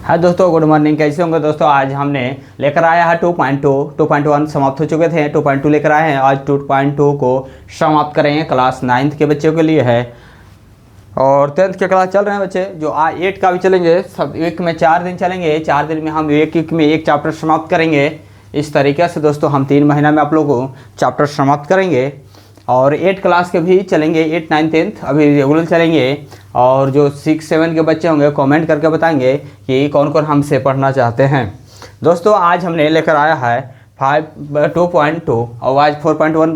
हाँ दोस्तों, good morning. कैसे होंगे दोस्तों? आज हमने लेकर आया है 2.2, 2.1 समाप्त हो चुके थे, 2.2 लेकर आए हैं। आज 2.2 को समाप्त करेंगे। क्लास 9th के बच्चों के लिए है और 10th के क्लास चल रहे हैं बच्चे। जो आज 8 का भी चलेंगे, सब वीक में 4 दिन चलेंगे। 4 दिन में हम एक वीक में एक चैप्टर समाप्त करेंगे। इस तरीके से दोस्तों हम 3 महीना में आप लोगों को चैप्टर समाप्त करेंगे। और 8 क्लास के भी चलेंगे, 8, 9, 10th अभी रेगुलर चलेंगे। और जो 6, 7 के बच्चे होंगे कमेंट करके बताएंगे कि कौन कौन हमसे पढ़ना चाहते हैं। दोस्तों आज हमने लेकर आया है 2.2 और आज 4.1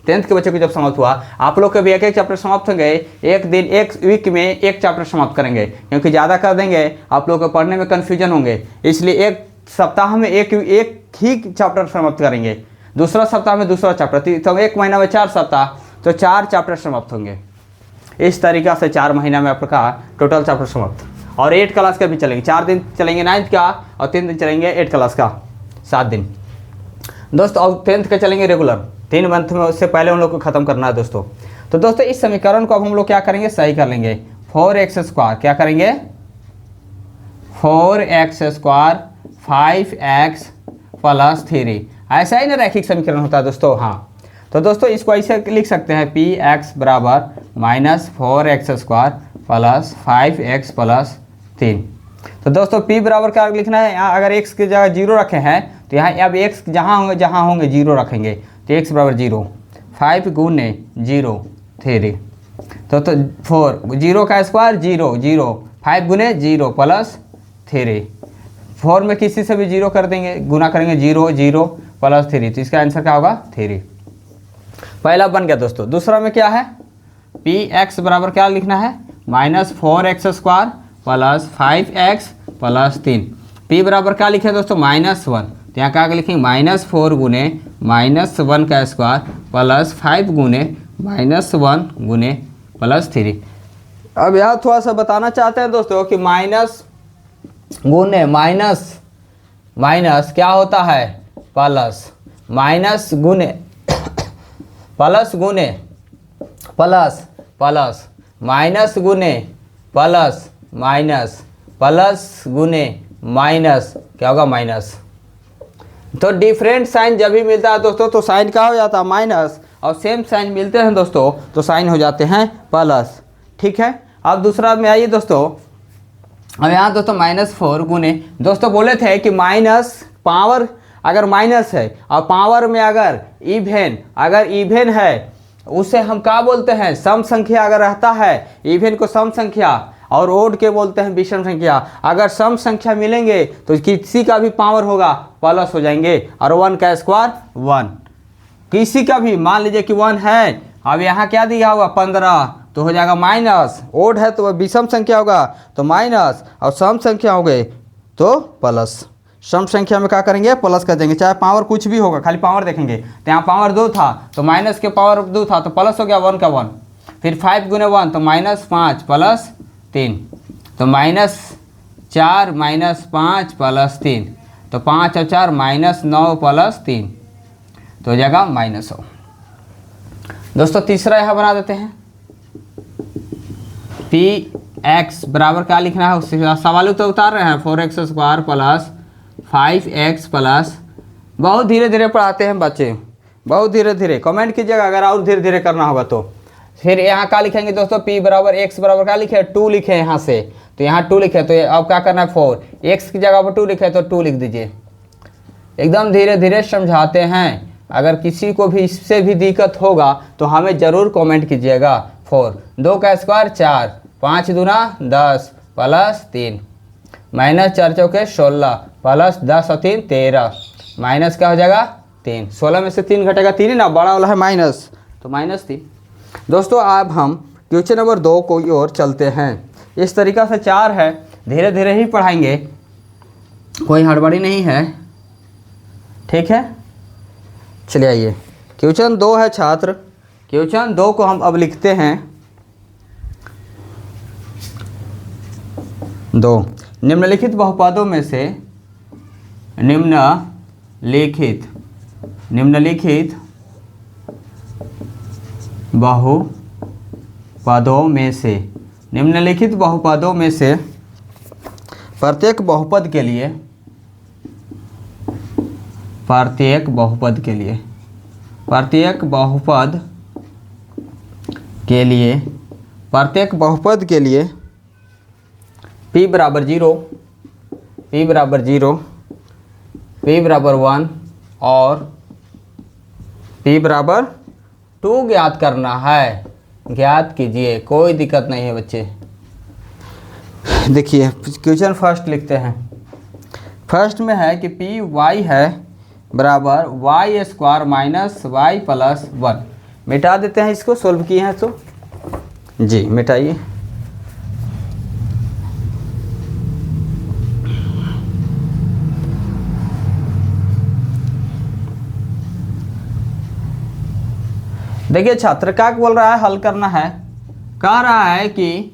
10th के बच्चों को जब समाप्त हुआ, आप लोग के भी एक चैप्टर समाप्त होंगे। एक दिन, एक वीक में एक चैप्टर समाप्त करेंगे, क्योंकि ज़्यादा कर देंगे आप लोग को पढ़ने में कन्फ्यूजन होंगे। इसलिए एक सप्ताह में एक ही चैप्टर समाप्त करेंगे, दूसरा सप्ताह में दूसरा चैप्टर। तो एक महीना में 4 सप्ताह, तो 4 चैप्टर समाप्त होंगे। इस तरीक़ा से 4 महीना में आपका टोटल चैप्टर समाप्त। और 8 क्लास का भी चलेंगे, 4 दिन चलेंगे 9th का और 3 दिन चलेंगे 8 क्लास का, 7 दिन दोस्तों। और 10th का चलेंगे रेगुलर। 3 मंथ में, उससे पहले उन लोग को ख़त्म करना है दोस्तों। तो दोस्तों इस समीकरण को अब हम लोग क्या करेंगे, सही कर लेंगे। 4x², क्या करेंगे, 4x² 5x + 3। ऐसा ही ना रैखिक समीकरण होता है दोस्तों। हाँ, तो दोस्तों इसको ऐसे लिख सकते हैं, px = -4x² + 5x + 3। तो दोस्तों p बराबर क्या लिखना है, यहाँ अगर x की जगह 0 रखे हैं तो यहाँ अब x जहाँ होंगे 0 रखेंगे। तो x = 0, 5 × 0 3। तो 4, 0 का स्क्वायर 0, 0, 5 × 0 + 3। 4 में किसी से भी 0 कर देंगे, गुना करेंगे 0, 0 + 3। तो इसका आंसर क्या होगा, 3। पहला बन गया दोस्तों। दूसरा में क्या है, px बराबर क्या लिखना है, -4x² + 5x + 3। p बराबर क्या लिखे दोस्तों, -1। तो यहाँ क्या लिखेंगे, -4 × -1 का स्क्वायर + 5 × -1 × +3। अब यहाँ थोड़ा सा बताना चाहते हैं दोस्तों कि माइनस क्या होता है, प्लस, माइनस गुने प्लस गुने प्लस प्लस, माइनस गुने प्लस माइनस, प्लस गुने माइनस, क्या होगा, माइनस। तो डिफरेंट साइन जब भी मिलता है दोस्तों तो साइन क्या हो जाता है, माइनस। और सेम साइन मिलते हैं दोस्तों तो साइन हो जाते हैं प्लस। ठीक है। अब दूसरा में आइए दोस्तों। अब यहाँ दोस्तों -4 गुने, दोस्तों बोले थे कि माइनस पावर अगर माइनस है और पावर में अगर इवेन है, उसे हम क्या बोलते हैं, सम संख्या। अगर रहता है इवेन को सम संख्या, और ओड के बोलते हैं विषम संख्या। अगर सम संख्या मिलेंगे तो किसी का भी पावर होगा प्लस हो जाएंगे। और 1 का स्क्वायर 1, किसी का भी, मान लीजिए कि 1 है, अब यहाँ क्या दिया होगा 15, तो हो जाएगा माइनस। ओड है तो विषम संख्या होगा तो माइनस, और सम संख्या हो गए तो प्लस। सम संख्या में क्या करेंगे, प्लस कर देंगे, चाहे पावर कुछ भी होगा, खाली पावर देखेंगे। तो यहाँ पावर 2 था तो माइनस के पावर 2 था तो प्लस हो गया 1 का 1। फिर 5 × 1 तो -5 + 3, तो -4 -5 + 3, तो 5 और 4 -9 + 3, तो हो जाएगा -100। दोस्तों तीसरा यहाँ बना देते हैं, px बराबर क्या लिखना है, उससे सवाल तो उतार रहे हैं, 4x² + 5x + बहुत धीरे धीरे पढ़ाते हैं बच्चे, बहुत धीरे धीरे। कमेंट कीजिएगा अगर और धीरे धीरे करना होगा तो। फिर यहाँ क्या लिखेंगे दोस्तों, p बराबर x बराबर क्या लिखे, 2 लिखे यहाँ से, तो यहाँ 2 लिखे। तो अब क्या करना है, 4 x की जगह पर 2 लिखे तो 2 लिख दीजिए। एकदम धीरे धीरे समझाते हैं। अगर किसी को भी इससे भी दिक्कत होगा तो हमें ज़रूर कमेंट कीजिएगा। 4, 2 का स्क्वायर 4, 5 दूना 10 + 3, -4 चौके 16 + 10 और 3 13, माइनस क्या हो जाएगा 3। 16 में से 3 घटेगा 3 ही ना, बड़ा वाला है माइनस, तो -3। दोस्तों अब हम क्वेश्चन नंबर 2 को ओर चलते हैं। इस तरीक़ा से 4 है, धीरे धीरे ही पढ़ाएंगे, कोई हड़बड़ी नहीं है। ठीक है, चलिए आइए। क्वेश्चन 2 है छात्र। क्वेश्चन 2 को हम अब लिखते हैं 2। निम्नलिखित बहुपदों में से निम्नलिखित बहुपदों में से प्रत्येक बहुपद के लिए, प्रत्येक बहुपद के लिए, प्रत्येक बहुपद के लिए, प्रत्येक बहुपद के लिए p बराबर 0, p बराबर 0, p बराबर 1 और p बराबर 2 ज्ञात करना है। ज्ञात कीजिए, कोई दिक्कत नहीं है बच्चे। देखिए क्वेश्चन फर्स्ट लिखते हैं। फर्स्ट में है कि पी वाई है बराबर y square minus y plus 1। मिटा देते हैं, इसको सोल्व किए हैं तो जी मिटाइए। देखिए छात्र क्या बोल रहा है, हल करना है। कह रहा है कि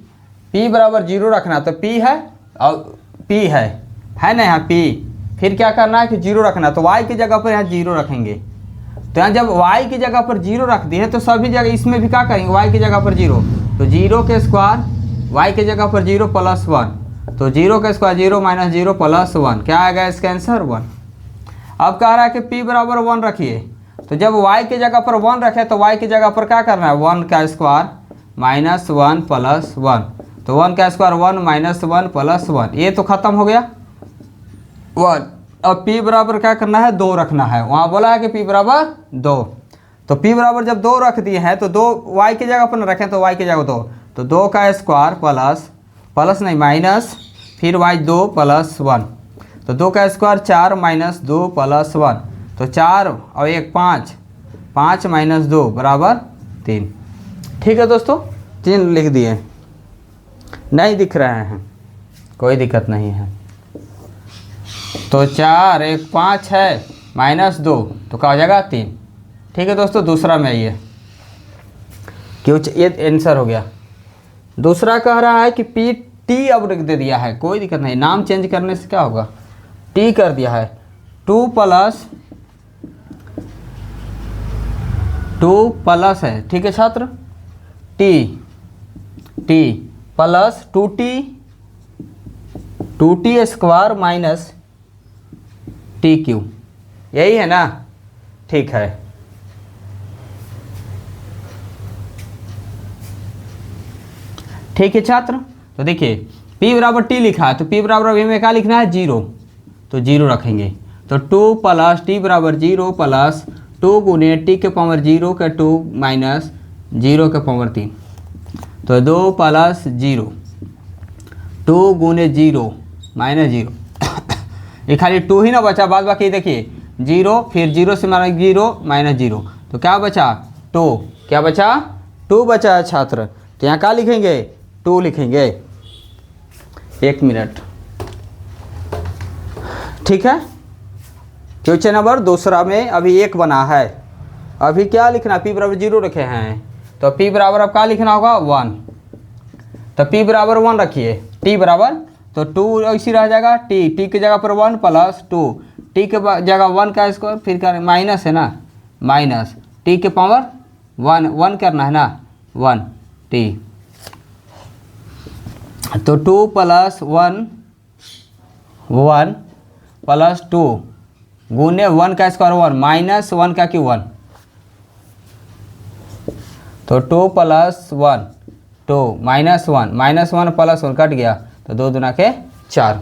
p बराबर 0 रखना, तो p है और p है ना यहाँ p। फिर क्या करना है कि 0 रखना, तो y की जगह पर यहाँ 0 रखेंगे। तो यहाँ जब y की जगह पर 0 रख दिए तो सभी जगह इसमें भी क्या करेंगे, y की जगह पर 0, तो 0 के स्क्वायर, y की जगह पर 0 प्लस 1, तो 0 का स्क्वायर 0 माइनस 0 प्लस 1, क्या आएगा इसका आंसर 1। अब कह रहा है कि p बराबर 1 रखिए, तो जब y की जगह पर 1 रखे तो y की जगह पर क्या करना है, 1 का स्क्वायर माइनस 1 प्लस 1, तो 1 का स्क्वायर 1 माइनस 1 प्लस 1, ये तो खत्म हो गया 1। अब p बराबर क्या करना है, 2 रखना है। वहाँ बोला है कि p बराबर 2, तो p बराबर जब 2 रख दिए हैं तो 2 y की जगह पर न रखें, तो y की जगह 2, तो 2 का स्क्वायर प्लस नहीं माइनस, फिर y 2 प्लस 1, तो 2 का स्क्वायर 4 माइनस 2 प्लस 1, तो 4 और 1 5, 5 माइनस 2 बराबर 3। ठीक है दोस्तों, 3 लिख दिए। नहीं दिख रहे हैं, कोई दिक्कत नहीं है। तो 4 1 5 है माइनस 2, तो क्या हो जाएगा 3। ठीक है दोस्तों, दूसरा में आइए, क्यों ये आंसर हो गया। दूसरा कह रहा है कि पी टी अब रख दे दिया है, कोई दिक्कत नहीं, नाम चेंज करने से क्या होगा, टी कर दिया है। 2 प्लस है, ठीक है छात्र, T plus 2t square minus T Q, यही है ना। ठीक है, ठीक है छात्र। तो देखिए p बराबर t लिखा है, तो p बराबर अभी में क्या लिखना है 0, तो 0 रखेंगे। तो 2 प्लस टी बराबर 0 प्लस 2 गुने टी के पावर 0 का 2 माइनस 0 के पावर 3, तो 2 प्लस 0, 2 गुने 0 माइनस 0 ये खाली 2 ही ना बचा, बाद बाकी देखिए 0, फिर 0 से माना 0 माइनस 0, तो क्या बचा 2, क्या बचा 2 बचा है छात्र। तो यहाँ क्या लिखेंगे 2 लिखेंगे। 1 मिनट, ठीक है। क्वेश्चन नंबर दूसरा में अभी 1 बना है, अभी क्या लिखना, p बराबर 0 रखे हैं, तो p बराबर अब क्या लिखना होगा 1, तो p बराबर 1 रखिए, t बराबर, तो 2 ऐसी रह जाएगा, t की जगह पर 1 प्लस 2, t के जगह 1 का स्क्वायर, फिर क्या माइनस है ना, माइनस t के पावर 1 करना है ना 1 t, तो 2 प्लस 1 प्लस 2 गुने 1 का स्क्वायर 1 माइनस 1 का क्यों 1, तो 2 प्लस 1 2 माइनस 1 प्लस 1 कट गया, तो 2 दूना के 4।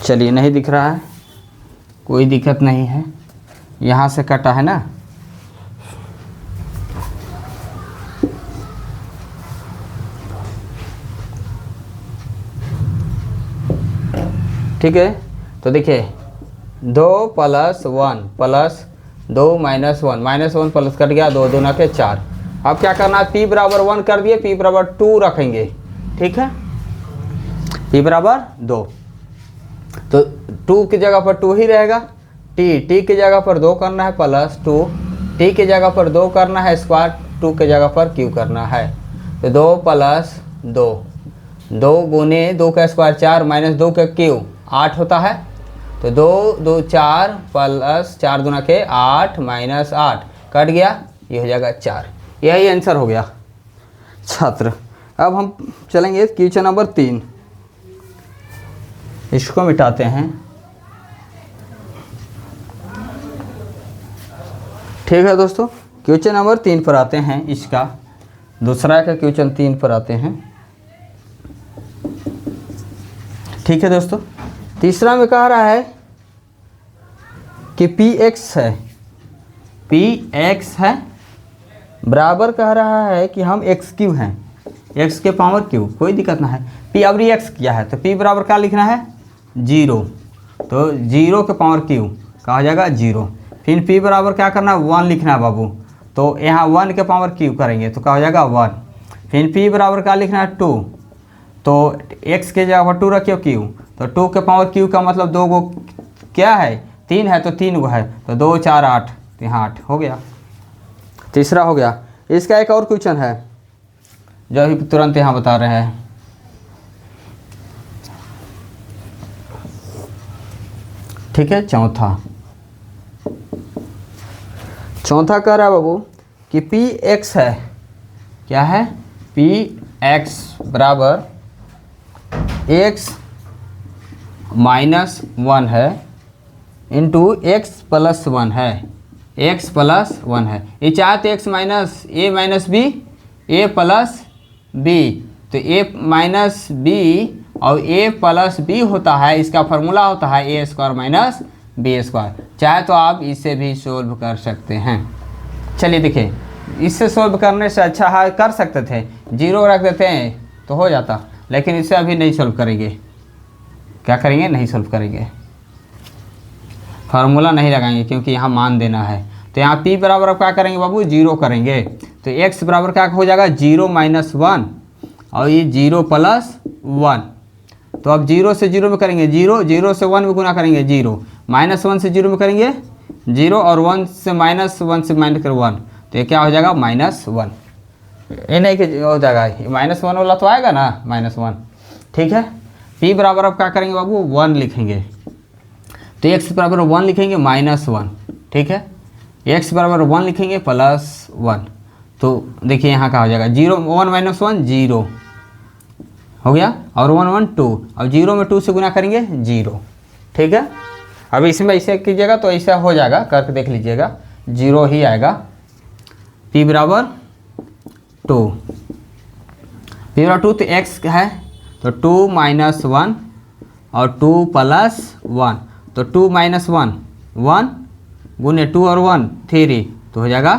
चलिए नहीं दिख रहा है, कोई दिक्कत नहीं है, यहाँ से कटा है ना। ठीक है, तो देखिए 2 plus 1 plus 2 minus 1 plus cut गया, 2 दूना के 4। अब क्या करना है, p बराबर 1 कर दिए, p बराबर 2 रखेंगे, ठीक है, p बराबर 2, तो 2 की जगह पर 2 ही रहेगा, t की जगह पर 2 करना है प्लस 2, t की जगह पर 2 करना है स्क्वायर, 2 की जगह पर q करना है, तो 2 प्लस 2 गुने 2 का स्क्वायर 4 माइनस 2 का q 8 होता है, तो 2 4 प्लस 4 दूना के 8 माइनस 8 कट गया, ये हो जाएगा 4। यही आंसर हो गया छात्र। अब हम चलेंगे क्वेश्चन नंबर 3, इसको मिटाते हैं। ठीक है दोस्तों, क्वेश्चन नंबर 3 पर आते हैं। इसका दूसरा का क्वेश्चन 3 पर आते हैं। ठीक है दोस्तों, तीसरा में कह रहा है कि px है, px है बराबर कह रहा है कि हम x क्यू हैं, x के पावर क्यू, कोई दिक्कत ना है। p अब x किया है तो p बराबर क्या लिखना है 0, तो 0 के पावर क्यू क्या हो जाएगा 0। फिर p बराबर क्या करना है 1 लिखना है बाबू, तो यहाँ 1 के पावर क्यू करेंगे तो क्या हो जाएगा 1। फिर p बराबर क्या लिखना है 2, तो x के जगह पर 2 रखियो q, तो 2 के पावर q का मतलब 2 गो क्या है 3 है, तो 3 गो है, तो 2 4 8, तो यहाँ 8 हो गया। तीसरा हो गया। इसका एक और क्वेश्चन है जो अभी तुरंत यहाँ बता रहे हैं। ठीक है, चौथा कह रहा है बाबू कि px है, क्या है px बराबर x माइनस 1 है इंटू x प्लस 1 है, x प्लस 1 है। ये चाहे तो x माइनस ए माइनस बी, ए प्लस बी, तो a माइनस बी और a प्लस बी होता है, इसका फार्मूला होता है ए स्क्वायर माइनस बी स्क्वायर। चाहे तो आप इससे भी सोल्व कर सकते हैं। चलिए देखिए, इससे सोल्व करने से अच्छा है कर सकते थे 0 रख देते हैं तो हो जाता, लेकिन इससे अभी नहीं सोल्व करेंगे। क्या करेंगे, नहीं सोल्व करेंगे, फार्मूला नहीं लगाएंगे क्योंकि यहाँ मान देना है। तो यहाँ p बराबर अब क्या करेंगे बाबू 0 करेंगे, तो x बराबर क्या हो जाएगा 0 माइनस 1 और ये 0 प्लस 1। तो अब 0 से 0 में करेंगे 0, 0 से 1 में गुना करेंगे 0, माइनस 1 से 0 में करेंगे 0 और 1 से माइनस 1 से माइनस कर 1, तो ये क्या हो जाएगा -1। ये नहीं कि हो जाएगा -1 वाला तो आएगा ना -1। ठीक है, p बराबर अब क्या करेंगे बाबू 1 लिखेंगे, तो x बराबर 1 लिखेंगे -1। ठीक है, x बराबर 1 लिखेंगे +1, तो देखिए यहाँ क्या हो जाएगा 0 1 माइनस 1 0 हो गया, और 1 1 2, अब 0 में 2 से गुना करेंगे 0। ठीक है, अब इसमें ऐसे कीजिएगा तो ऐसा हो जाएगा, करके देख लीजिएगा 0 ही आएगा। p बराबर 2, p बराबर 2, तो x है तो 2 माइनस 1 और 2 प्लस 1, तो 2 माइनस 1 1 गुने 2 और 1 3, तो हो जाएगा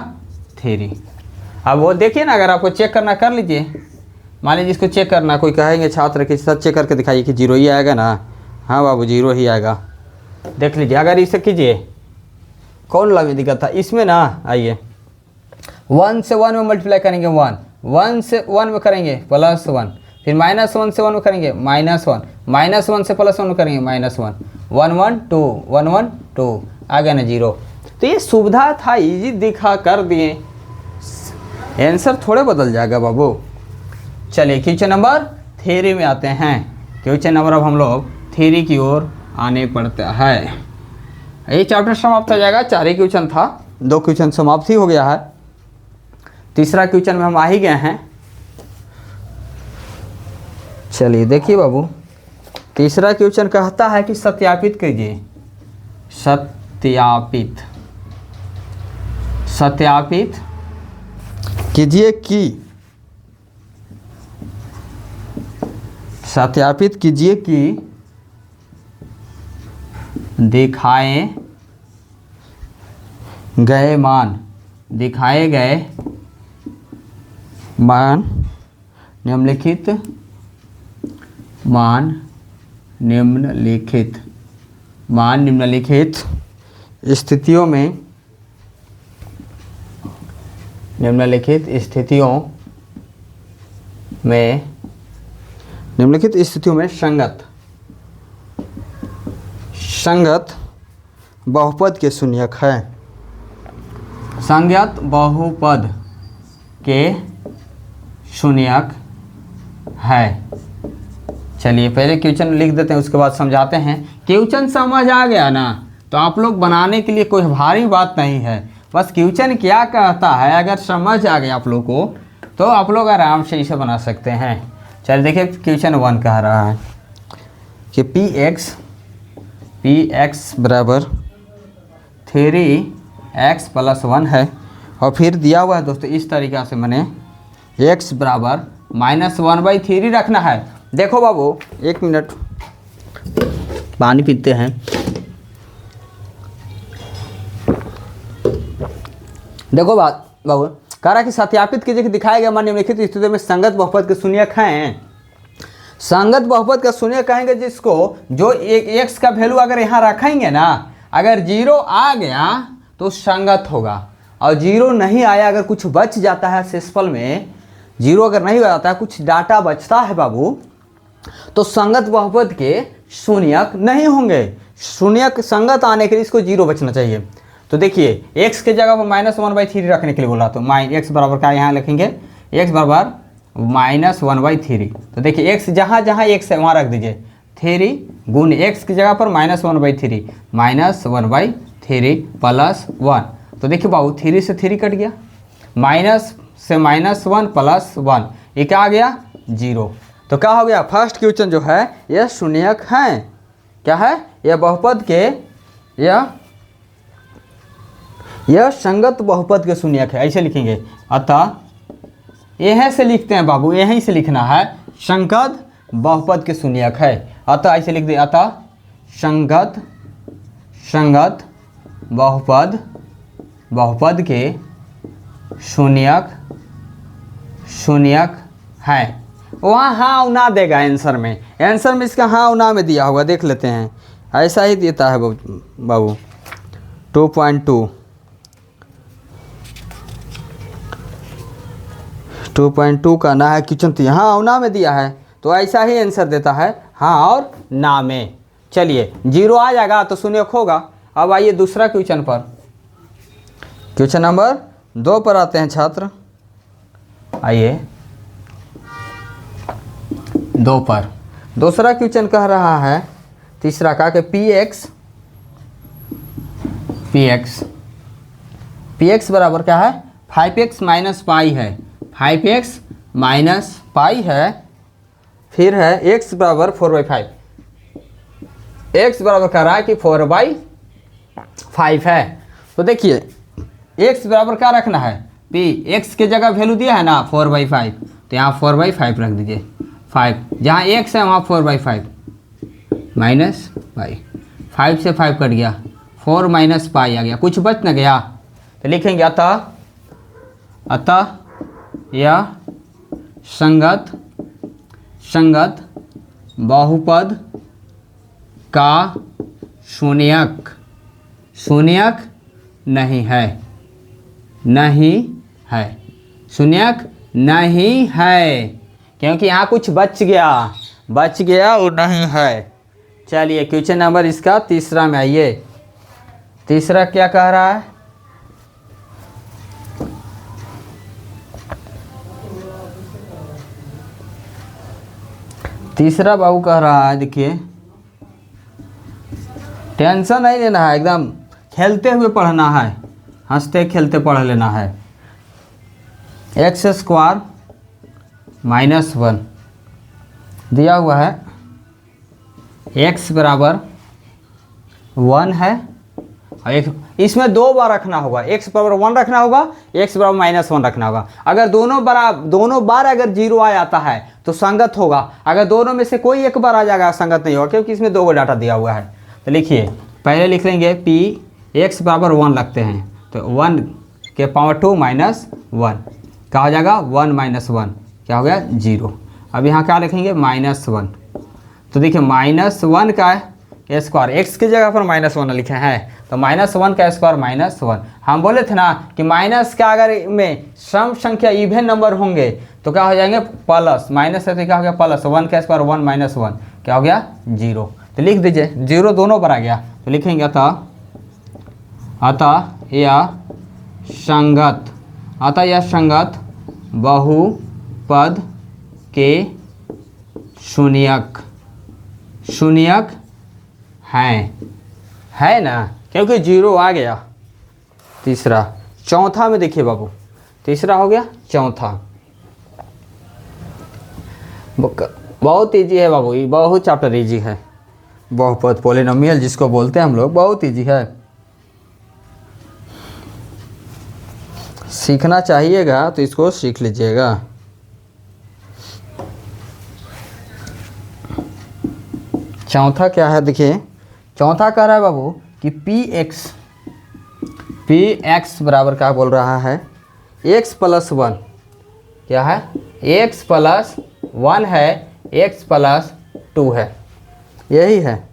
3। अब वो देखिए ना, अगर आपको चेक करना कर लीजिए। मान लीजिए इसको चेक करना, कोई कहेंगे छात्र के साथ चेक करके दिखाइए कि 0 ही आएगा ना। हाँ बाबू 0 ही आएगा, देख लीजिए। अगर इसे कीजिए कौन ला में दिक्कत था इसमें ना, आइए 1 से 1 में मल्टीप्लाई करेंगे 1, 1 से 1 में करेंगे +1, फिर -1 से 1 में करेंगे -1, -1 से +1 में करेंगे -1, 1 1 2 1 1 2 आ गया ना 0। तो ये सुविधा था, इजी दिखा कर दिए, आंसर थोड़े बदल जाएगा बाबू। चलिए क्वेश्चन नंबर 3 में आते हैं। क्वेश्चन नंबर अब हम लोग 3 की ओर आने पड़ता है। ये चैप्टर समाप्त हो जाएगा, 4 ही क्वेश्चन था, 2 क्वेश्चन समाप्त ही हो गया है। तीसरा क्वेश्चन में हम आ ही गए हैं। चलिए देखिए बाबू, तीसरा क्वेश्चन कहता है कि सत्यापित कीजिए, सत्यापित कीजिए कि सत्यापित कीजिए कि दिखाए गए मान निम्नलिखित स्थितियों में संगत बहुपद के शून्यक है। संगत बहुपद के शून्यक है। चलिए पहले क्वेश्चन लिख देते हैं, उसके बाद समझाते हैं। क्वेश्चन समझ आ गया ना, तो आप लोग बनाने के लिए कोई भारी बात नहीं है। बस क्वेश्चन क्या कहता है अगर समझ आ गया आप लोग को, तो आप लोग आराम से इसे बना सकते हैं। चलिए देखिए क्वेश्चन 1 कह रहा है कि पी एक्स बराबर 3x + 1 है, और फिर दिया हुआ है दोस्तों इस तरीक़ा से मैंने x बराबर -1/3 रखना है। देखो बाबू 1 मिनट पानी पीते हैं। देखो बाबू कह रहा है कि सत्यापित कीजिए कि दिखाया गया मान निम्नलिखित स्थिति में संगत बहुपद के शून्यक हैं। संगत बहुपद का शून्यक कहेंगे जिसको जो x का वैल्यू अगर यहाँ रखेंगे ना, अगर 0 आ गया तो संगत होगा, और 0 नहीं आया, अगर कुछ बच जाता है शेषफल में 0 अगर नहीं जाता है, कुछ डाटा बचता है बाबू, तो संगत बहुपद के शून्यक नहीं होंगे। शून्यक संगत आने के लिए इसको 0 बचना चाहिए। तो देखिए x के जगह पर -1/3 रखने के लिए बोला, तो x बराबर क्या यहाँ लिखेंगे, x बराबर -1/3। तो देखिए x जहाँ जहाँ x है वहाँ रख दीजिए, 3 गुण x की जगह पर -1/3, -1/3 + 1। तो देखिए बाबू 3 से 3 कट गया, माइनस से -1 + 1, ये क्या आ गया 0। तो क्या हो गया, फर्स्ट क्वेश्चन जो है यह शून्यक है। क्या है, यह बहुपद के यह संगत बहुपद के शून्यक है, ऐसे लिखेंगे। अतः यहीं से लिखते हैं बाबू, यहीं से लिखना है, संगत बहुपद के शून्यक है। अतः ऐसे लिख दे, अतः संगत बहुपद के शून्यक है। वहाँ हाँ ना देगा आंसर में इसका हाँ ना में दिया होगा, देख लेते हैं। ऐसा ही देता है बाबू 2.2 का ना है क्वेश्चन, तो यहाँ और ना में दिया है, तो ऐसा ही आंसर देता है हाँ और ना में। चलिए 0 आ जाएगा तो शून्यक होगा। अब आइए दूसरा क्वेश्चन पर, क्वेश्चन नंबर 2 पर आते हैं छात्र। आइए 2 पर दूसरा क्वेश्चन कह रहा है, तीसरा का कि px बराबर क्या है, 5x - पाई है, 5x - पाई है, फिर है x बराबर 4/5। x बराबर कह रहा है कि 4/5 है। तो देखिए x बराबर क्या रखना है, p, x के जगह वैल्यू दिया है ना 4/5, तो यहाँ 4/5 रख दीजिए। 5 जहाँ x है वहाँ 4/5 माइनस पाई, 5 से 5 कट गया, 4 - पाई आ गया, कुछ बच न गया, तो लिखेंगे अतः यह संगत बहुपद का शून्यक नहीं है, शून्यक नहीं है, क्योंकि यहाँ कुछ बच गया वो नहीं है। चलिए क्वेश्चन नंबर इसका तीसरा में आइए। तीसरा क्या कह रहा है, तीसरा बाबू कह रहा है, देखिए टेंशन नहीं लेना है, एकदम खेलते हुए पढ़ना है, हंसते खेलते पढ़ लेना है। x² - 1 दिया हुआ है, x बराबर 1 है, और इसमें 2 बार रखना होगा, x बराबर 1 रखना होगा, x बराबर -1 रखना होगा। अगर दोनों बार अगर 0 आ जाता है तो संगत होगा, अगर दोनों में से कोई एक बार आ जाएगा संगत नहीं होगा, क्योंकि इसमें 2 डाटा दिया हुआ है। तो लिखिए पहले लिख लेंगे x बराबर 1 लगते हैं, तो 1 के पावर 2 - 1 क्या हो जाएगा, 1 - 1 क्या हो गया 0। अब यहाँ क्या लिखेंगे -1, तो देखिए -1 का स्क्वायर, x की जगह पर -1 लिखे हैं, तो -1 का स्क्वायर -1। हम बोले थे ना कि माइनस का अगर में सम संख्या इवन नंबर होंगे तो क्या हो जाएंगे प्लस, माइनस है तो क्या हो गया प्लस, 1 का स्क्वायर 1 - 1 क्या हो गया 0। तो लिख दीजिए 0 दोनों पर आ गया, तो लिखेंगे अतः यह संगत बहुपद के शून्यक है ना, क्योंकि 0 आ गया। तीसरा, चौथा में देखिए बाबू, तीसरा हो गया, चौथा बहुत इजी है बाबू, ये बहुत चैप्टर इजी है। बहुपद पॉलिनोमियल जिसको बोलते हैं हम लोग, बहुत इजी है, सीखना चाहिएगा तो इसको सीख लीजिएगा। चौथा क्या है देखिए, चौथा कह रहा है बाबू कि पी एक्स बराबर क्या बोल रहा है, एक्स प्लस वन, क्या है एक्स प्लस वन है, एक्स प्लस टू है, यही है।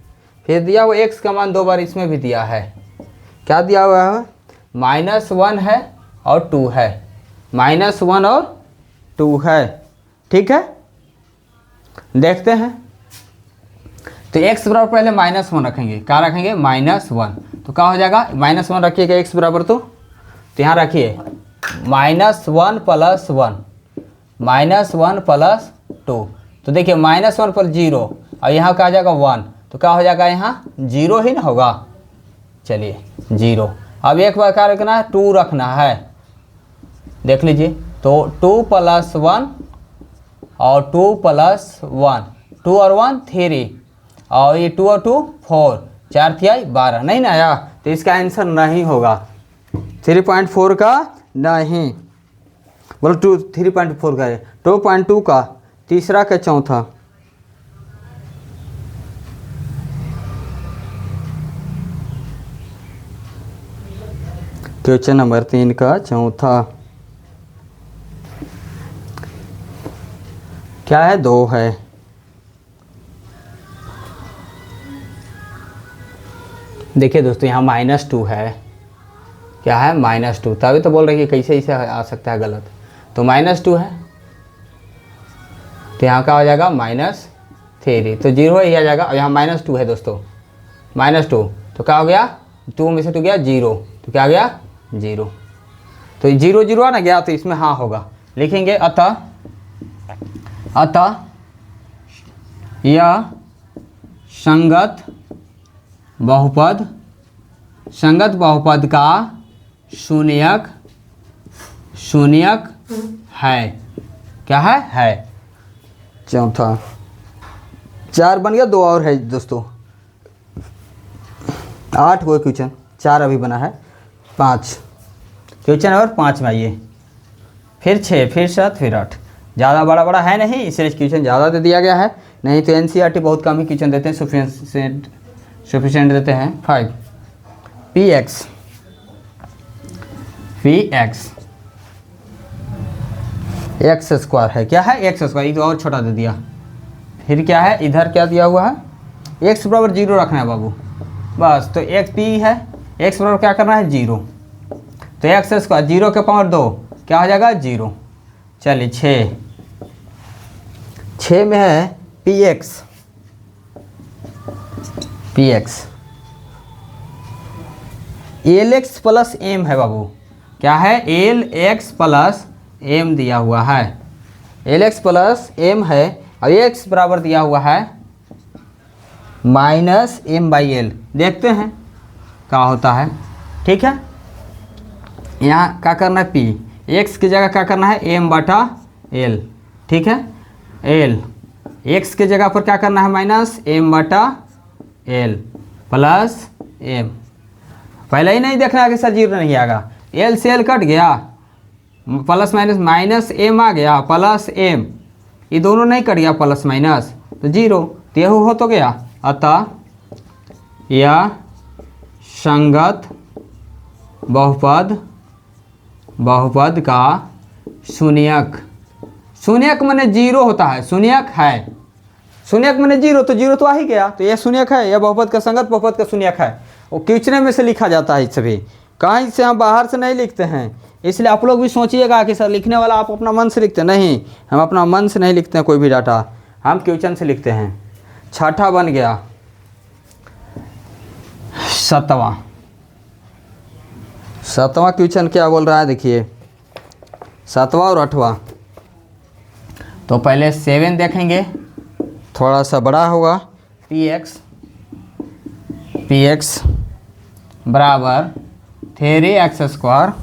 फिर दिया हुआ एक्स का मान 2 बार इसमें भी दिया है, क्या दिया हुआ है, -1 है और 2 है, -1 और 2 है, ठीक है। देखते हैं तो x बराबर पहले -1 रखेंगे, क्या रखेंगे -1, तो क्या हो जाएगा, -1 रखिएगा x बराबर, तो यहाँ रखिए -1 प्लस 1, -1 प्लस 2, तो देखिए -1 पर 0 और यहाँ क्या आ जाएगा 1, तो क्या हो जाएगा, यहाँ 0 ही ना होगा। चलिए 0, अब एक बार क्या रखना है, 2 रखना है, देख लीजिए, तो 2 + 1 और 2 + 1, 2 और 1 3, और ये 2 और 2 4, 4 3 12, नहीं ना आया, तो इसका आंसर नहीं होगा, 3.4 का नहीं, बोलो 3.4 का है, 2.2 का, तीसरा का चौथा, क्वेश्चन नंबर 3 का चौथा क्या है, 2 है। देखिए दोस्तों यहाँ -2 है, क्या है -2, तभी तो बोल रहे हैं कि कैसे इसे आ सकता है गलत, तो -2 है, तो यहाँ क्या हो जाएगा -3, तो 0 ही आ जाएगा। और यहाँ -2 है दोस्तों, -2, तो क्या हो गया, 2 में से 2 गया 0, तो क्या आ गया 0, तो 0 0 आ ना गया, तो इसमें हाँ होगा, लिखेंगे अतः यह संगत बहुपद का शून्यक है, क्या है। चौथा 4 बन गया, 2 और है दोस्तों, 8 गो क्वेश्चन, 4 अभी बना है, 5 क्वेश्चन और 5 में आइए, फिर 6, फिर 7, फिर 8, ज़्यादा बड़ा है नहीं, इसलिए क्वेश्चन ज़्यादा दे दिया गया है, नहीं तो एनसीईआरटी बहुत कम ही क्वेश्चन देते हैं, सफिशिएंट देते हैं। 5 पी एक्स एक्स स्क्वायर है, क्या है एक्स स्क्वायर, ये तो और छोटा दे दिया। फिर क्या है, इधर क्या दिया हुआ है, एक्स बराबर 0 रखना है बाबू, बस, तो एक्स पी है, एक्स बराबर क्या करना है 0, तो एक्स स्क्वायर 0 के पावर 2 क्या हो जाएगा 0। चलिए 6 में है p x l x plus m है बाबू, क्या है एल एक्स प्लस एम दिया हुआ है, एल एक्स प्लस एम है, और एक्स बराबर दिया हुआ है -m/l, देखते हैं क्या होता है, ठीक है। यहाँ क्या करना है, p x की जगह क्या करना है m/l, ठीक है, l x की जगह पर क्या करना है -m/l प्लस m, पहले ही नहीं देखना है कि सर 0 नहीं आएगा, l से l कट गया, प्लस माइनस m आ गया, प्लस m, ये दोनों नहीं कट गया प्लस माइनस, तो 0, तो यह हो तो गया। अतः यह संगत बहुपद का शून्यक माने 0 होता है, शून्यक माने 0, तो 0 तो आ ही गया, तो यह शून्यक है, यह बहुपद का संगत बहुपद का शून्यक है, वो क्वेश्चन में से लिखा जाता है, सभी कहीं से हम बाहर से नहीं लिखते हैं, इसलिए आप लोग भी सोचिएगा कि सर लिखने वाला आप अपना मन से लिखते हैं, नहीं, हम अपना मन से नहीं लिखते हैं कोई भी डाटा, हम क्वेश्चन से लिखते हैं। 6ठा बन गया, 7वां क्वेश्चन क्या बोल रहा है, देखिए 7वां और 8वां, तो पहले 7 देखेंगे, थोड़ा सा बड़ा होगा, पी एक्स बराबर 3x²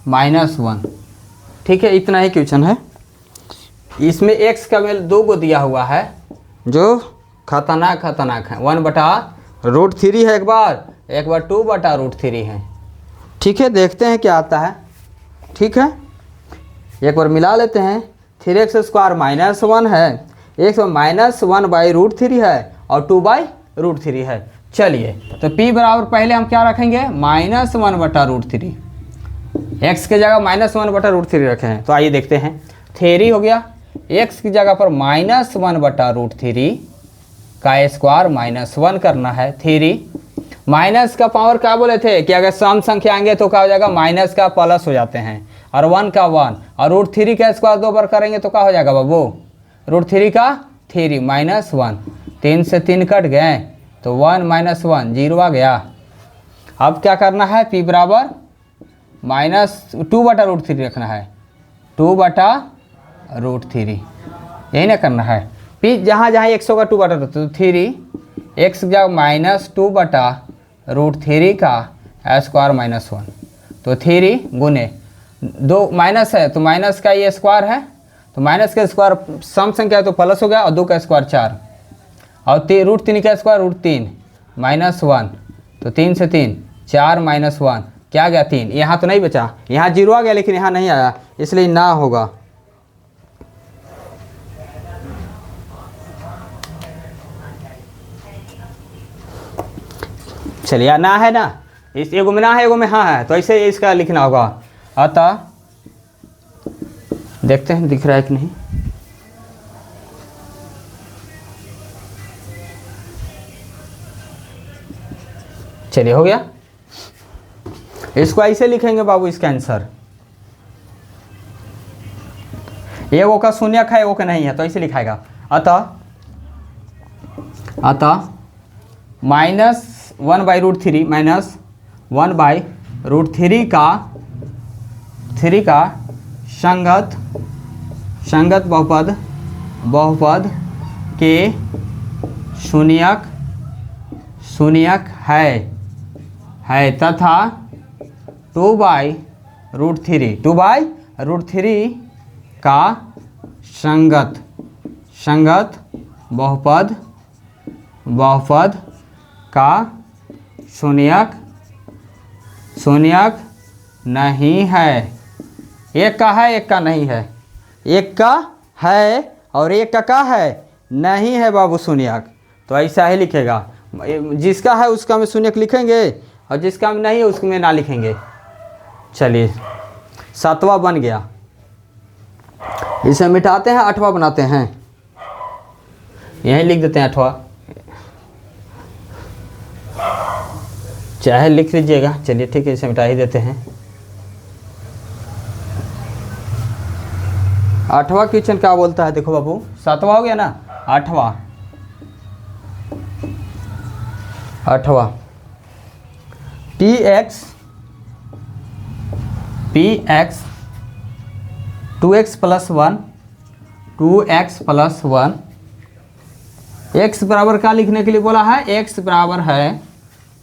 -1, ठीक है, इतना ही क्वेश्चन है। इसमें x का वैल्यू 2 को दिया हुआ है जो खतरनाक है। 1/√3 है, एक बार 2/√3 है। ठीक है, देखते हैं क्या आता है। ठीक है, एक बार मिला लेते हैं। 3x² -1 है, x -1/√3 है और 2/√3 है। चलिए, तो p बराबर पहले हम क्या रखेंगे, -1/√3। x की जगह -1/√3 रखे हैं, तो आइए देखते हैं। 3 हो गया, x की जगह पर -1/√3 का स्क्वायर -1 करना है। 3 माइनस का पावर क्या बोले थे कि अगर सम संख्या आएंगे तो क्या हो जाएगा, माइनस का प्लस हो जाते हैं, और 1 का 1, और √3 का स्क्वायर 2 बार करेंगे तो क्या हो जाएगा बाबू, √3 का 3 -1, 3 से 3 कट गए तो 1 - 1 0 आ गया। अब क्या करना है, p बराबर -2/√3 रखना है, 2/√3 यही ना करना है। p जहाँ जहाँ x होगा 2/√3, तो 3 x जब -2/√3 का स्क्वायर -1, तो 3 गुने 2 माइनस है तो माइनस का ये स्क्वायर है, तो माइनस का स्क्वायर सम संख्या है तो प्लस हो गया, और 2 का स्क्वायर 4, और √3 का स्क्वायर √3 -1, तो 3 से 3 4 -1 क्या गया 3। यहाँ तो नहीं बचा, यहाँ 0 आ गया लेकिन यहाँ नहीं आया, इसलिए ना होगा। चलिए, ना है ना, इस एगो में ना है, एगो में हाँ है, तो ऐसे इसका लिखना होगा। अतः देखते हैं दिख रहा है कि नहीं। चलिए, हो गया। इसको ऐसे लिखेंगे बाबू, इसका आंसर एगो का शून्यक है, एगो का नहीं है, तो ऐसे लिखाएगा। अतः -1/√3 -1/√3 का संगत बहुपद के शून्यक है तथा 2/√3 का संगत बहुपद का शून्यक नहीं है। एक का है, एक का नहीं है, एक का है और एक का है नहीं है बाबू शून्यक, तो ऐसा ही लिखेगा। जिसका है उसका में शून्यक लिखेंगे और जिसका में नहीं है उसमें ना लिखेंगे। चलिए, 7वां बन गया, इसे मिटाते हैं, 8वां बनाते हैं, यहीं लिख देते हैं 8वां, चाहे लिख लीजिएगा। चलिए ठीक है, इसे मिटा ही देते हैं। 8वां क्वेश्चन क्या बोलता है, देखो बाबू, 7वां हो गया ना, 8वां 2x + 1 x बराबर क्या लिखने के लिए बोला है, x बराबर है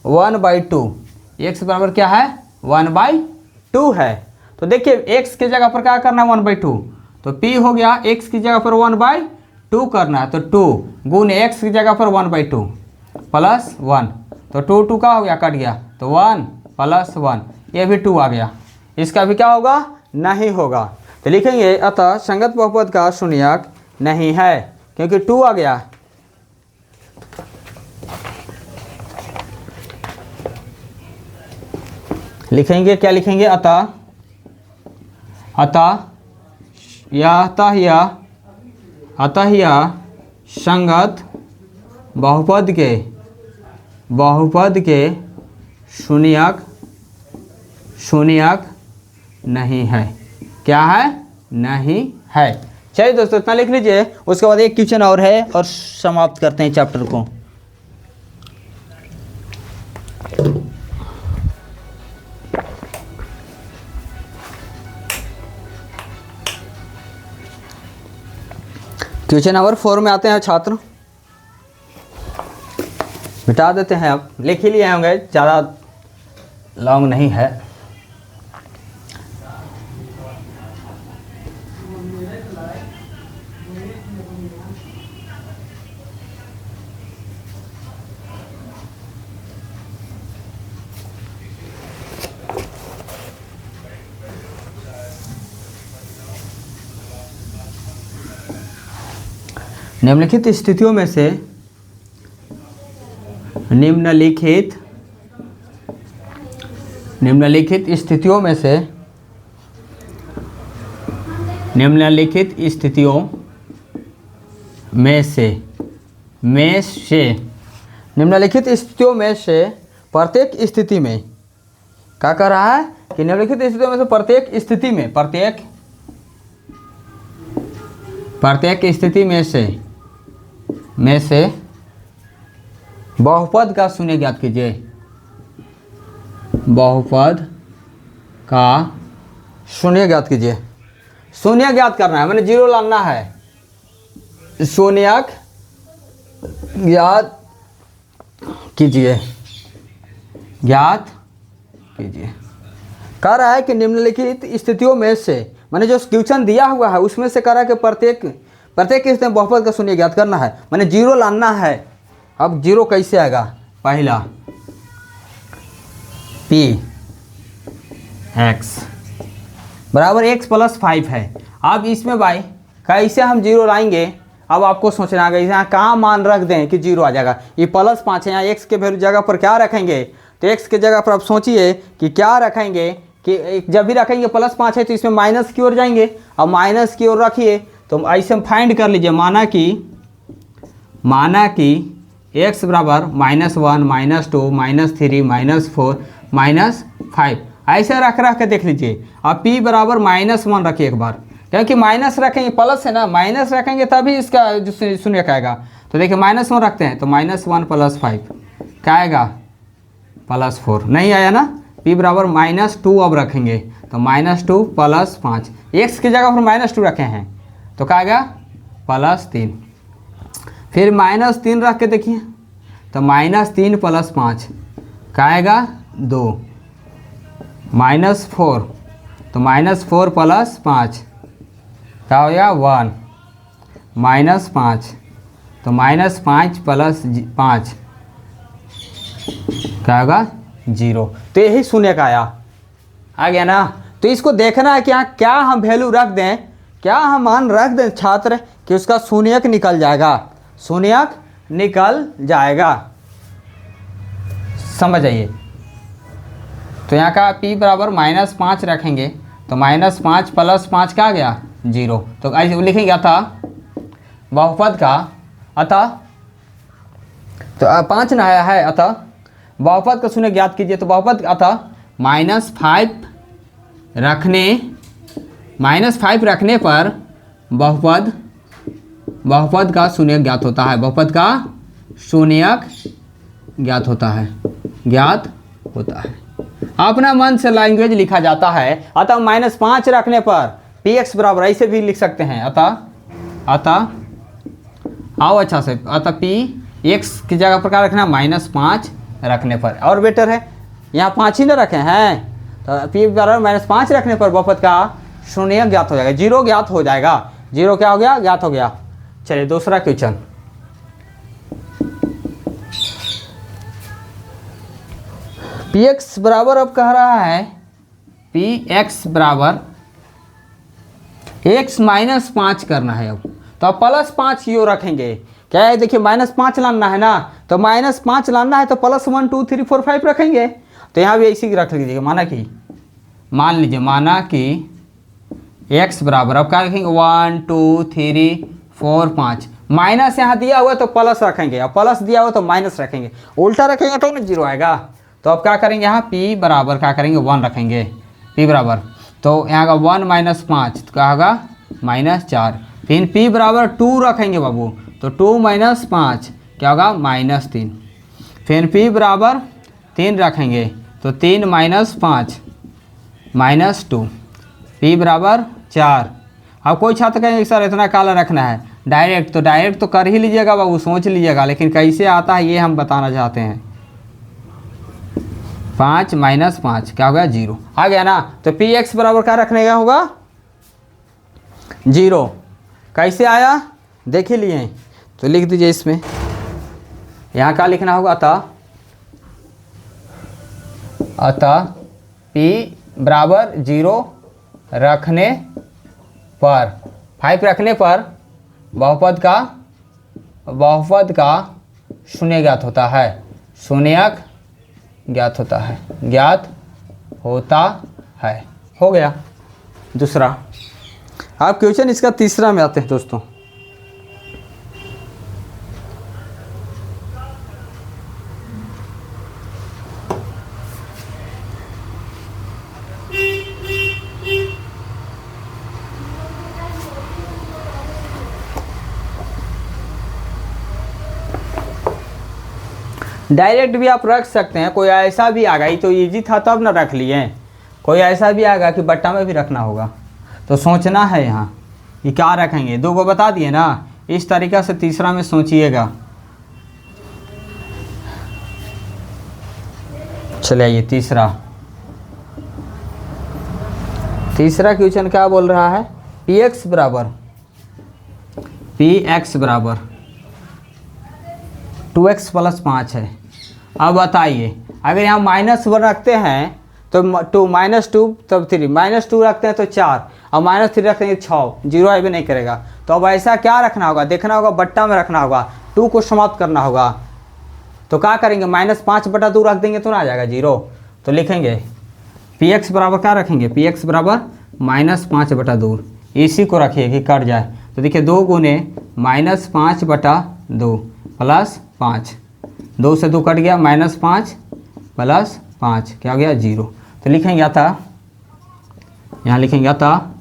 1/2। x बराबर क्या है, 1/2 है। तो देखिए x की जगह पर क्या करना है, 1/2, तो p हो गया, x की जगह पर 1/2 करना है, तो 2 गुण x की जगह पर 1/2 + 1, तो 2 का हो गया, कट गया, तो 1 + 1, ये भी 2 आ गया। इसका भी क्या होगा, नहीं होगा। तो लिखेंगे अतः संगत बहुपद का शून्यक नहीं है, क्योंकि 2 आ गया। लिखेंगे क्या लिखेंगे, अतः यह संगत बहुपद के शून्यक नहीं है। क्या है, नहीं है। चलिए दोस्तों, इतना लिख लीजिए, उसके बाद एक क्वेश्चन और है और समाप्त करते हैं चैप्टर को। क्वेश्चन नंबर 4 में आते हैं छात्र, मिटा देते हैं, अब लिख ही लिए होंगे, ज़्यादा लॉन्ग नहीं है। निम्नलिखित स्थितियों में से निम्नलिखित स्थितियों में से निम्नलिखित स्थितियों में से प्रत्येक स्थिति में क्या कर रहा है कि निम्नलिखित स्थितियों में से प्रत्येक स्थिति में प्रत्येक स्थिति में से बहुपद का शून्य ज्ञात कीजिए। बहुपद का शून्य ज्ञात कीजिए। शून्य ज्ञात करना है, मैंने जीरो लाना है। शून्यक ज्ञात कीजिए। कह रहा है कि निम्नलिखित स्थितियों में से, मैंने जो क्वेश्चन दिया हुआ है उसमें से कह रहा है कि प्रत्येक स्थिति में बहुपद का शून्य ज्ञात करना है, मैंने जीरो लाना है। अब जीरो कैसे आएगा? पहला पी एक्स बराबर एक्स प्लस 5 है। अब इसमें भाई कैसे हम जीरो लाएंगे? अब आपको सोचना है यहाँ कहाँ मान रख दें कि जीरो आ जाएगा। ये +5 है, यहाँ एक्स के वैल्यू जगह पर क्या रखेंगे? तो एक्स के जगह पर आप सोचिए कि क्या रखेंगे कि जब भी रखेंगे +5 है तो इसमें माइनस की ओर जाएंगे। अब माइनस की ओर रखिए तो ऐसे हम फाइंड कर लीजिए। माना कि x बराबर -1 -2 -3 -4 -5 ऐसे रख के देख लीजिए। अब p बराबर -1 रखिए एक बार, क्योंकि माइनस रखेंगे, प्लस है ना, माइनस रखेंगे तभी इसका जो शून्य का आएगा। तो देखिए -1 रखते हैं तो -1 + 5 क्या आएगा? +4 नहीं आया ना। p बराबर -2 अब रखेंगे तो -2 + 5, x की जगह पर -2 रखे हैं तो क्या आएगा? +3। फिर -3 रख के देखिए तो -3 + 5 क्या आएगा? 2। -4 तो -4 + 5 क्या हो गया? 1। -5 तो -5 + 5 क्या होगा? 0। तो यही शून्य का आ गया ना। तो इसको देखना है कि यहाँ क्या हम वैल्यू रख दें, क्या हम मान रख दें छात्र कि उसका शून्यक निकल जाएगा। शून्यक निकल जाएगा, समझ आइए। तो यहाँ का p बराबर -5 रखेंगे तो -5 + 5 क्या आ गया? 0। तो ऐसे लिखेंगे अतः बहुपद का, अतः तो 5 ना आया है, अतः बहुपद का शून्य ज्ञात कीजिए। तो बहुपद अतः -5 रखने पर बहुपद का शून्य ज्ञात होता है। बहुपद का शून्यक ज्ञात होता है। अपना मन से लैंग्वेज लिखा जाता है। अतः -5 रखने पर px बराबर ऐसे भी लिख सकते हैं। अतः आओ अच्छा से, अतः px की जगह पर क्या रखना? -5 रखने पर, और बेटर है यहाँ 5 ही ना रखे हैं। तो p बराबर -5 रखने पर बहुपद का शून्य ज्ञात हो जाएगा, 0 ज्ञात हो जाएगा। 0 क्या हो गया? ज्ञात हो गया। चलिए दूसरा क्वेश्चन। px बराबर अब कह रहा है px बराबर x -5 करना है। अब तो अब +5 यो रखेंगे। क्या है? देखिए -5 लाना है ना, तो -5 लाना है तो +1 2 3 4 5 रखेंगे। तो यहाँ भी ऐसे रख लीजिएगा। माना कि x बराबर अब क्या रखेंगे? 1 2 3 4 5। माइनस यहाँ दिया हुआ तो प्लस रखेंगे, और प्लस दिया हुआ तो माइनस रखेंगे। उल्टा रखेंगे तो ना 0 आएगा। तो अब क्या करेंगे? यहाँ p बराबर क्या करेंगे? 1 रखेंगे। p बराबर तो यहाँ का 1 - 5 तो क्या होगा? -4। फिर p बराबर 2 रखेंगे बाबू, तो 2 - 5 क्या होगा? -3। फिर p बराबर 3 रखेंगे तो 3 - 5 -2। p बराबर 4। अब कोई छात्र कहेंगे सर इतना काला रखना है, डायरेक्ट तो कर ही लीजिएगा बाबू, सोच लीजिएगा, लेकिन कैसे आता है ये हम बताना चाहते हैं। 5 - 5 क्या हो गया? 0 आ गया ना। तो px बराबर क्या रखने का होगा? 0। कैसे आया देख ही लिए, तो लिख दीजिए इसमें। यहाँ क्या लिखना होगा? अतः p बराबर 0 रखने पर, 5 रखने पर बहुपद का बहुपद का शून्य ज्ञात होता है, शून्यक ज्ञात होता है, ज्ञात होता है। हो गया दूसरा। अब क्वेश्चन इसका तीसरा में आते हैं दोस्तों। डायरेक्ट भी आप रख सकते हैं, कोई ऐसा भी आ गई तो इजी था तब ना रख लिए, कोई ऐसा भी आएगा कि बट्टा में भी रखना होगा, तो सोचना है यहाँ कि क्या रखेंगे। दो को बता दिए ना, इस तरीक़ा से तीसरा में सोचिएगा। चलिए ये तीसरा क्वेश्चन क्या बोल रहा है, px बराबर 2x + 5 है। अब बताइए अगर यहाँ -1 रखते हैं तो -2 तब 3, -2 रखते हैं तो 4 और -3 रखते हैं 6, 0 आई भी नहीं करेगा। तो अब ऐसा क्या रखना होगा, देखना होगा, बट्टा में रखना होगा, 2 को समाप्त करना होगा। तो क्या करेंगे, -5/2 रख देंगे तो ना आ जाएगा 0। तो लिखेंगे px बराबर क्या रखेंगे, px बराबर -5/2, इसी को रखिए कि कट जाए। तो देखिए 2 गुने -5/2 + 5, 2 से 2 कट गया, -5 + 5 क्या हो गया 0। तो लिखेंगे था, यहाँ लिखेंगे था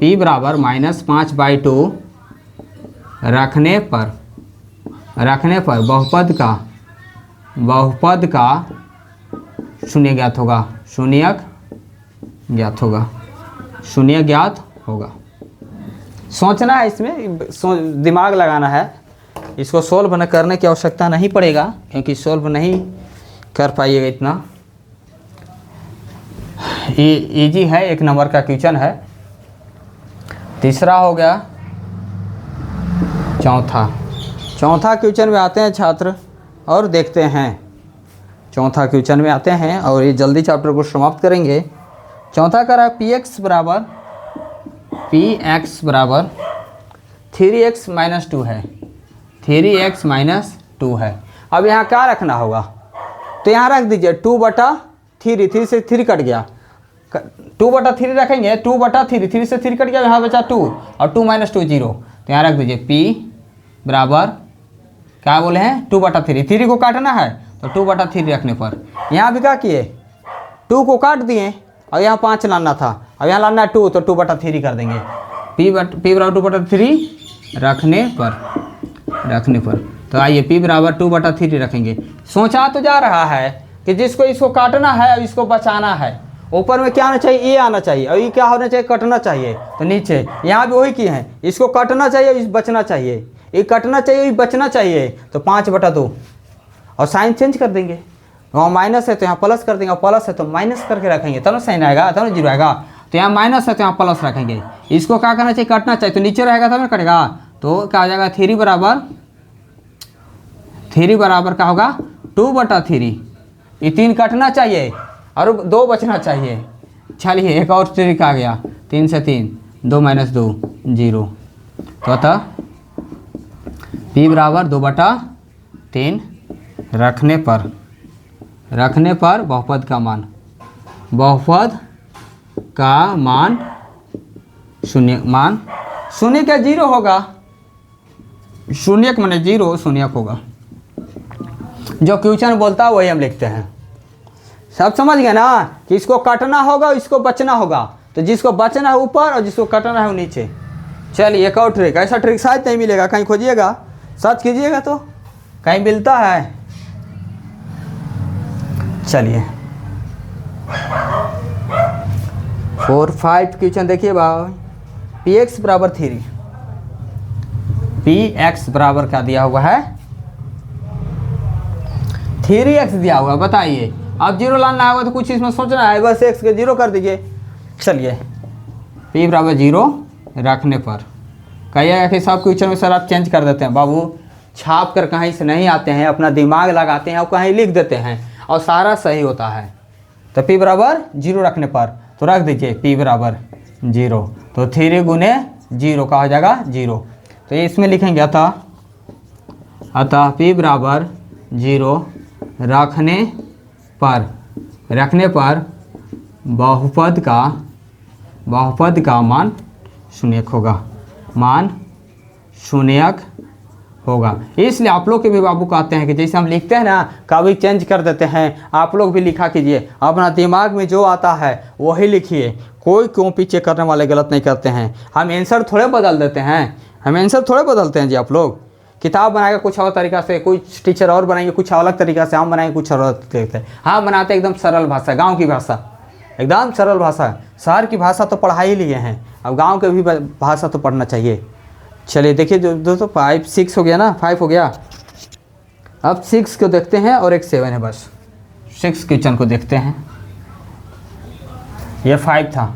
p बराबर -5/2 रखने पर बहुपद का शून्य ज्ञात होगा, शून्यक ज्ञात होगा। सोचना है इसमें, दिमाग लगाना है। इसको सोल्व करने की आवश्यकता नहीं पड़ेगा क्योंकि सोल्व नहीं कर पाइएगा इतना। इजी है, 1 नंबर का क्वेश्चन है। तीसरा हो गया। चौथा क्वेश्चन में आते हैं छात्र और देखते हैं। चौथा क्वेश्चन में आते हैं और ये जल्दी चैप्टर को समाप्त करेंगे। चौथा कर रहा है px बराबर 3x - 2 है, 3x - 2 है। अब यहाँ क्या रखना होगा, तो यहाँ रख दीजिए 2/3, 3 से 3 कट गया, 2/3 रखेंगे, 2/3, 3 से 3 कट गया, यहाँ बचा 2 और 2 - 2 0। तो यहाँ रख दीजिए p बराबर क्या बोले हैं 2/3, 3 को काटना है तो 2/3 रखने पर यहाँ भी क्या किए 2 को काट दिए और यहाँ 5 लाना था, अब यहाँ लाना है 2 तो 2/3 कर देंगे। p बराबर 2/3 रखने पर तो आइए p बराबर 2/3 रखेंगे। सोचा तो जा रहा है कि जिसको इसको काटना है और इसको बचाना है, ऊपर में क्या आना चाहिए, ये आना चाहिए, और ये क्या होना चाहिए, कटना चाहिए। तो नीचे यहाँ भी वही किए हैं, इसको काटना चाहिए, इस बचना चाहिए, ये कटना चाहिए, ये बचना चाहिए। तो 5/2 और साइन चेंज कर देंगे, वहाँ माइनस है तो यहाँ प्लस कर देंगे, और प्लस है तो माइनस करके रखेंगे, तब ना साइन आएगा, तब ना 0 आएगा। तो यहाँ माइनस है तो यहाँ प्लस रखेंगे, इसको क्या करना चाहिए, काटना चाहिए, तो नीचे रहेगा तब ना कटेगा। तो क्या हो जाएगा 3 बराबर क्या होगा 2/3, ये 3 कटना चाहिए और 2 बचना चाहिए। चलिए एक और तरीका आ गया, 3 से 3, 2 - 2 0। तो अतः p बराबर 2/3 रखने पर बहुपद का मान शून्य का 0 होगा, शून्यक माने 0 शून्यक होगा। जो क्वेश्चन बोलता है वही हम लिखते हैं। सब समझ गए ना कि इसको काटना होगा और इसको बचना होगा। तो जिसको बचना है ऊपर और जिसको काटना है वो नीचे। चलिए एक और ट्रिक, ऐसा ट्रिक शायद नहीं मिलेगा, कहीं खोजिएगा, सर्च कीजिएगा तो कहीं मिलता है। चलिए 4, 5 क्वेश्चन देखिए बाबा। px बराबर 3, px बराबर क्या दिया हुआ है 3x दिया हुआ। बताइए अब 0 लाना होगा तो कुछ इसमें सोचना है, बस x के 0 कर दीजिए। चलिए p बराबर 0 रखने पर कहिएगा कि सब क्वेश्चन में सर आप चेंज कर देते हैं। बाबू छाप कर कहीं से नहीं आते हैं, अपना दिमाग लगाते हैं और कहीं लिख देते हैं और सारा सही होता है। तो p बराबर 0 रखने पर तो रख दीजिए p बराबर 0, तो 3 गुने 0 का हो जाएगा 0। तो ये इसमें लिखेंगे था अतः p बराबर 0 रखने पर बहुपद का मान शून्यक होगा। इसलिए आप लोग के भी बाबू कहते हैं कि जैसे हम लिखते हैं ना, कभी चेंज कर देते हैं, आप लोग भी लिखा कीजिए, अपना दिमाग में जो आता है वही लिखिए, कोई क्यों पीछे करने वाले गलत नहीं करते हैं। हम आंसर थोड़े बदल देते हैं, जी। आप लोग किताब बनाएगा कुछ और तरीका से, कुछ टीचर और बनाएंगे कुछ अलग तरीका से, हम बनाएंगे कुछ और तरीके से। हम बनाते एकदम सरल भाषा, गाँव की भाषा, एकदम सरल भाषा। शहर की भाषा तो पढ़ा ही लिए हैं, अब गाँव के भी भाषा तो पढ़ना चाहिए। चलिए देखिए दोस्तों, 5 6 हो गया ना, 5 हो गया। अब 6 को देखते हैं और एक 7 है, बस 6 क्वेश्चन को देखते हैं। ये 5 था,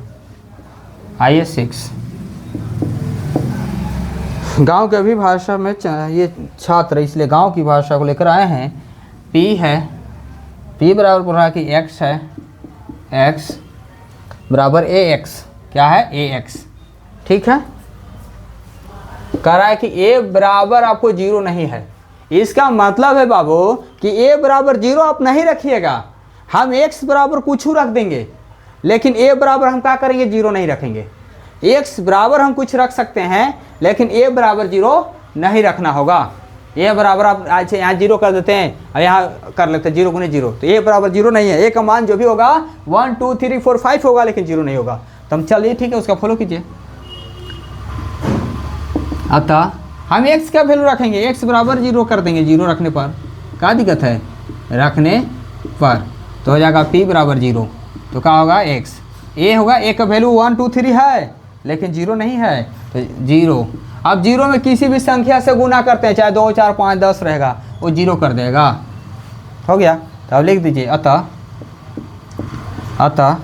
आइए 6। गांव के भी भाषा में ये छात्र इसलिए गांव की भाषा को लेकर आए हैं। P है, P बराबर पढ़ रहा कि x है, x बराबर ax, क्या है ax, ठीक है। कह रहा है कि a बराबर आपको 0 नहीं है। इसका मतलब है बाबू कि a बराबर 0 आप नहीं रखिएगा, हम x बराबर कुछ रख देंगे, लेकिन a बराबर हम क्या करेंगे, 0 नहीं रखेंगे। x बराबर हम कुछ रख सकते हैं, लेकिन a बराबर 0 नहीं रखना होगा। a बराबर आप अच्छा यहाँ 0 कर देते हैं और यहाँ कर लेते हैं 0 गुने 0, तो a बराबर 0 नहीं है। a का मान जो भी होगा 1 2 3 4 5 होगा, लेकिन 0 नहीं होगा। तो हम चलिए ठीक है, उसका फॉलो कीजिए। अतः हम x का वैल्यू रखेंगे, x बराबर 0 कर देंगे। 0 रखने पर क्या दिक्कत है, रखने पर तो हो जाएगा p बराबर 0, तो क्या होगा x। a होगा, a का वैल्यू 1 2 3 है, लेकिन 0 नहीं है, तो 0। अब 0 में किसी भी संख्या से गुना करते हैं, चाहे 2 4 5 10 रहेगा, वो 0 कर देगा। हो गया, तो अब लिख दीजिए अतः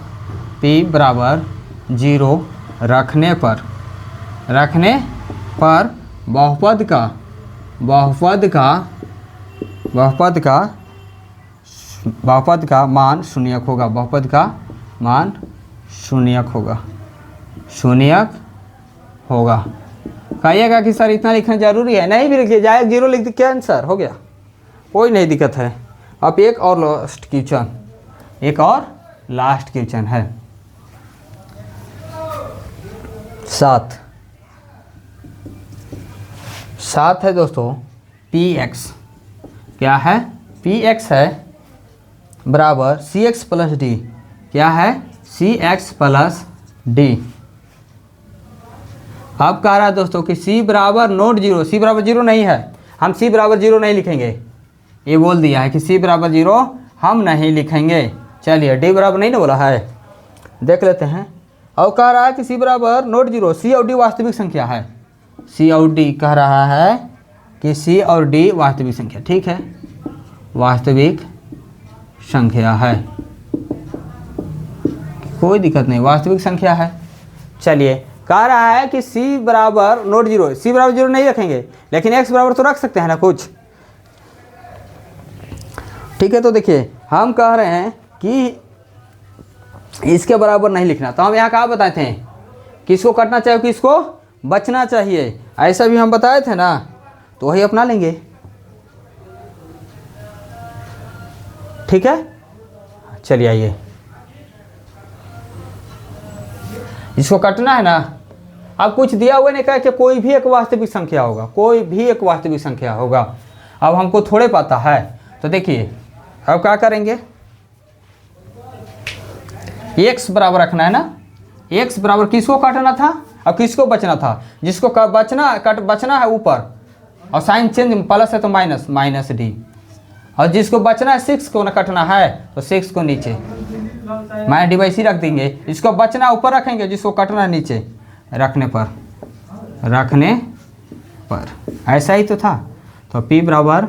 p बराबर 0 रखने पर बहुपद का मान शून्यक होगा, बहुपद का मान शून्यक होगा। कहिएगा कि सर इतना लिखना जरूरी है, नहीं भी लिखिए, जाए 0 लिख दीजिए, आंसर हो गया, कोई नहीं दिक्कत है। अब एक और लास्ट क्वेश्चन है 7 है दोस्तों। px क्या है, px है बराबर cx प्लस d, क्या है cx प्लस d। अब कह रहा है दोस्तों कि c बराबर नोट 0, c बराबर 0 नहीं है, हम c बराबर 0 नहीं लिखेंगे। ये बोल दिया है कि c बराबर 0 हम नहीं लिखेंगे। चलिए d बराबर नहीं ना बोला है, देख लेते हैं। और कह रहा है कि c बराबर नोट 0, c और d वास्तविक संख्या है। c और d कह रहा है कि c और d वास्तविक संख्या, ठीक है, वास्तविक संख्या है, कोई दिक्कत नहीं, वास्तविक संख्या है। चलिए कह रहा है कि c बराबर नोट 0, c बराबर 0 नहीं रखेंगे, लेकिन x बराबर तो रख सकते हैं ना कुछ, ठीक है। तो देखिए हम कह रहे हैं कि इसके बराबर नहीं लिखना, तो हम यहाँ कहाँ बताए थे, किसको काटना चाहिए, किसको बचना चाहिए, ऐसा भी हम बताए थे ना, तो वही अपना लेंगे, ठीक है। चलिए आइए, इसको काटना है ना। अब कुछ दिया हुआ नहीं, कहा कि कोई भी एक वास्तविक संख्या होगा, कोई भी एक वास्तविक संख्या होगा। अब हमको थोड़े पता है, तो देखिए अब क्या करेंगे, x बराबर रखना है ना, x बराबर किसको काटना था और किसको बचना था, जिसको बचना है ऊपर और साइन चेंज प्लस है तो माइनस d, और जिसको बचना है 6 को ना कटना है तो 6 को नीचे माइनस डी बाई सी रख देंगे। इसको बचना ऊपर रखेंगे, जिसको कटना है नीचे, रखने पर ऐसा ही तो था। तो p बराबर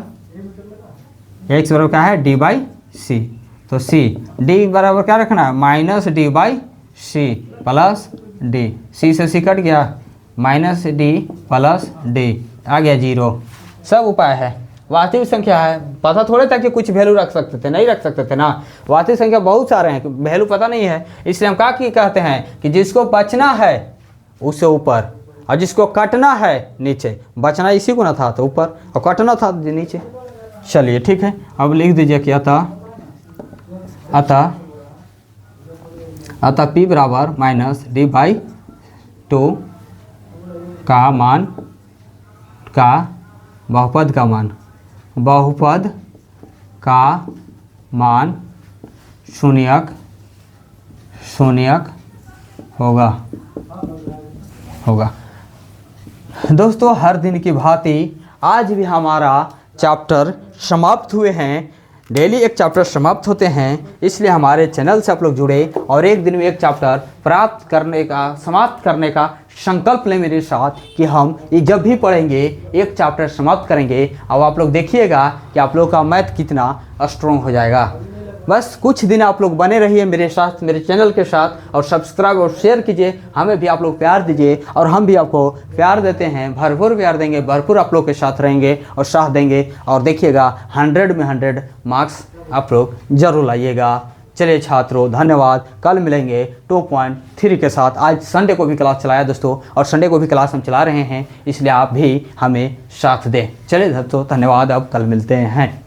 x बराबर क्या है, d बाई सी, तो c d बराबर क्या रखना है, minus d by c plus d, c से c कट गया, माइनस डी प्लस डी, आ गया 0। सब उपाय है, वास्तविक संख्या है, पता थोड़े था कि कुछ वैल्यू रख सकते थे, नहीं रख सकते थे ना, वास्तविक संख्या बहुत सारे हैं, वैल्यू पता नहीं है, इसलिए हम क्या कहते हैं कि जिसको बचना है उससे ऊपर, और जिसको काटना है नीचे, बचना इसी को ना था तो ऊपर, और काटना था नीचे। चलिए ठीक है, अब लिख दीजिए कि अतः p बराबर माइनस d/2 का मान, का बहुपद का मान, बहुपद का मान शून्यक होगा। दोस्तों हर दिन की भांति आज भी हमारा चैप्टर समाप्त हुए हैं। डेली एक चैप्टर समाप्त होते हैं, इसलिए हमारे चैनल से आप लोग जुड़े और एक दिन में एक चैप्टर प्राप्त करने का, समाप्त करने का संकल्प लें मेरे साथ कि हम ये जब भी पढ़ेंगे एक चैप्टर समाप्त करेंगे। अब आप लोग देखिएगा कि आप लोग का मैथ कितना स्ट्रॉन्ग हो जाएगा। बस कुछ दिन आप लोग बने रहिए मेरे साथ, मेरे चैनल के साथ, और सब्सक्राइब और शेयर कीजिए। हमें भी आप लोग प्यार दीजिए और हम भी आपको प्यार देते हैं, भरपूर प्यार देंगे, भरपूर आप लोग के साथ रहेंगे और साथ देंगे। और देखिएगा 100 में 100 मार्क्स आप लोग जरूर लाइएगा। चलिए छात्रों धन्यवाद, कल मिलेंगे 2.3 के साथ। आज संडे को भी क्लास चलाया दोस्तों, और संडे को भी क्लास हम चला रहे हैं, इसलिए आप भी हमें साथ दें। चलिए दोस्तों धन्यवाद, अब कल मिलते हैं।